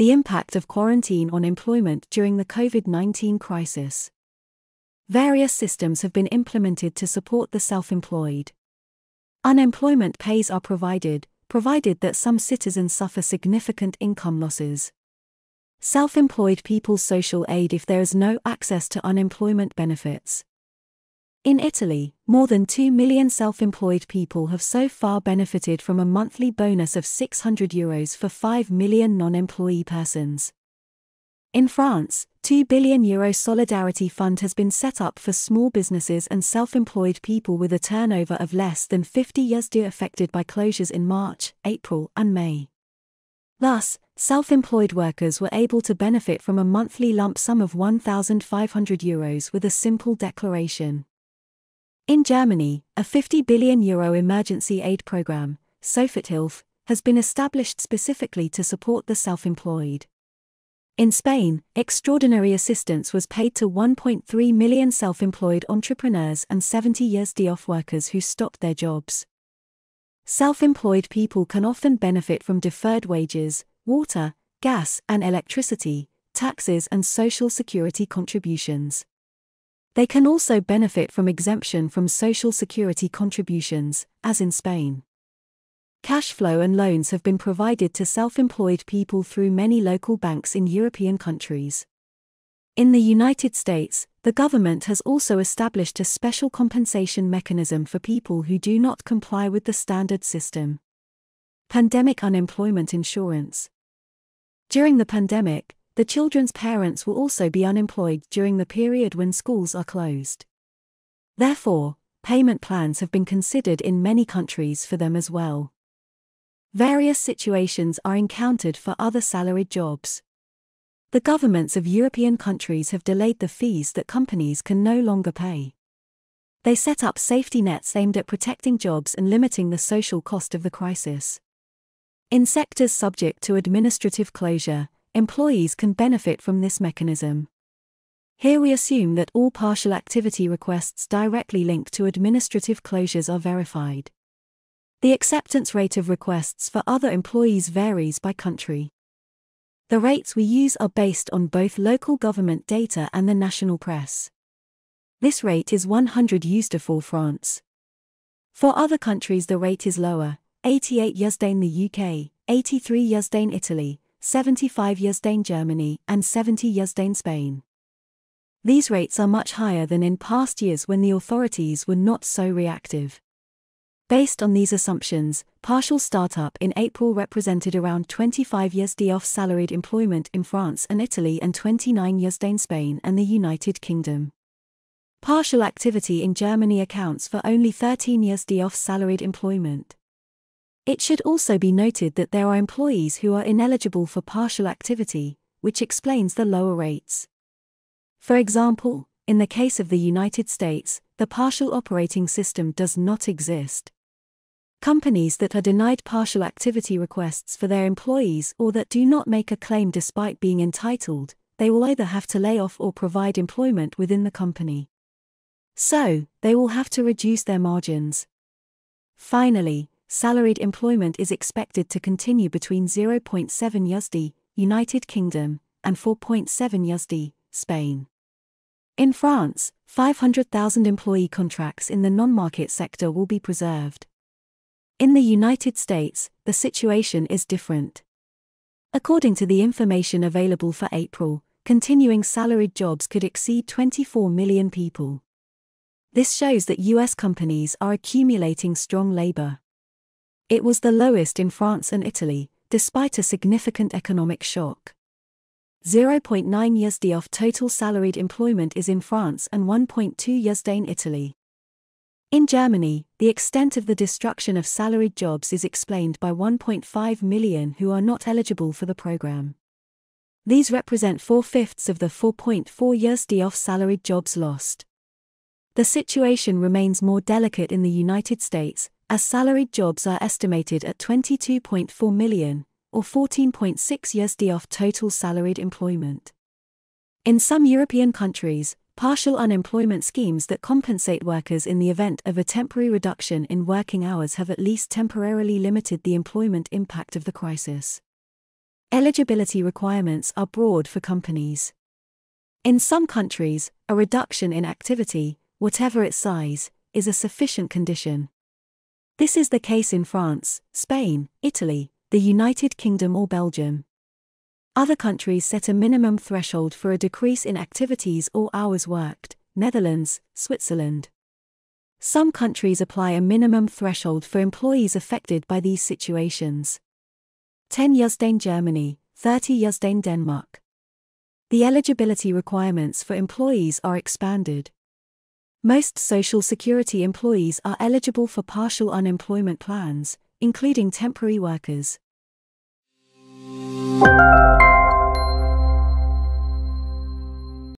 The impact of quarantine on employment during the COVID-19 crisis. Various systems have been implemented to support the self-employed. Unemployment pays are provided that some citizens suffer significant income losses. Self-employed people's social aid if there is no access to unemployment benefits. In Italy, more than 2 million self-employed people have so far benefited from a monthly bonus of €600 for 5 million non-employee persons. In France, €2 billion Solidarity Fund has been set up for small businesses and self-employed people with a turnover of less than 50 USD affected by closures in March, April, and May. Thus, self-employed workers were able to benefit from a monthly lump sum of €1,500 with a simple declaration. In Germany, a €50 billion emergency aid program, Soforthilfe, has been established specifically to support the self-employed. In Spain, extraordinary assistance was paid to 1.3 million self-employed entrepreneurs and 70 USD off workers who stopped their jobs. Self-employed people can often benefit from deferred wages, water, gas and electricity, taxes and social security contributions. They can also benefit from exemption from social security contributions, as in Spain. Cash flow and loans have been provided to self-employed people through many local banks in European countries. In the United States, the government has also established a special compensation mechanism for people who do not comply with the standard system. Pandemic unemployment insurance. During the pandemic, the children's parents will also be unemployed during the period when schools are closed. Therefore, payment plans have been considered in many countries for them as well. Various situations are encountered for other salaried jobs. The governments of European countries have delayed the fees that companies can no longer pay. They set up safety nets aimed at protecting jobs and limiting the social cost of the crisis. In sectors subject to administrative closure, employees can benefit from this mechanism. Here we assume that all partial activity requests directly linked to administrative closures are verified. The acceptance rate of requests for other employees varies by country. The rates we use are based on both local government data and the national press. This rate is 100 USD for France. For other countries the rate is lower, 88 USD in the UK, 83 USD in Italy, 75 USD in Germany, and 70 USD in Spain. These rates are much higher than in past years when the authorities were not so reactive. Based on these assumptions, partial startup in April represented around 25 USD off salaried employment in France and Italy and 29 USD in Spain and the United Kingdom. Partial activity in Germany accounts for only 13 USD off salaried employment. It should also be noted that there are employees who are ineligible for partial activity, which explains the lower rates. For example, in the case of the United States, the partial operating system does not exist. Companies that are denied partial activity requests for their employees or that do not make a claim despite being entitled, they will either have to lay off or provide employment within the company. So, they will have to reduce their margins. Finally, salaried employment is expected to continue between 0.7 USD, United Kingdom, and 4.7 USD, Spain. In France, 500,000 employee contracts in the non-market sector will be preserved. In the United States, the situation is different. According to the information available for April, continuing salaried jobs could exceed 24 million people. This shows that US companies are accumulating strong labor. It was the lowest in France and Italy, despite a significant economic shock. 0.9 USD off total salaried employment is in France and 1.2 USD in Italy. In Germany, the extent of the destruction of salaried jobs is explained by 1.5 million who are not eligible for the program. These represent 4/5 of the 4.4 USD off salaried jobs lost. The situation remains more delicate in the United States, as salaried jobs are estimated at 22.4 million, or 14.6 USD off total salaried employment. In some European countries, partial unemployment schemes that compensate workers in the event of a temporary reduction in working hours have at least temporarily limited the employment impact of the crisis. Eligibility requirements are broad for companies. In some countries, a reduction in activity, whatever its size, is a sufficient condition. This is the case in France, Spain, Italy, the United Kingdom or Belgium. Other countries set a minimum threshold for a decrease in activities or hours worked, Netherlands, Switzerland. Some countries apply a minimum threshold for employees affected by these situations. 10 Justain Germany, 30 Justain Denmark. The eligibility requirements for employees are expanded. Most Social Security employees are eligible for partial unemployment plans, including temporary workers.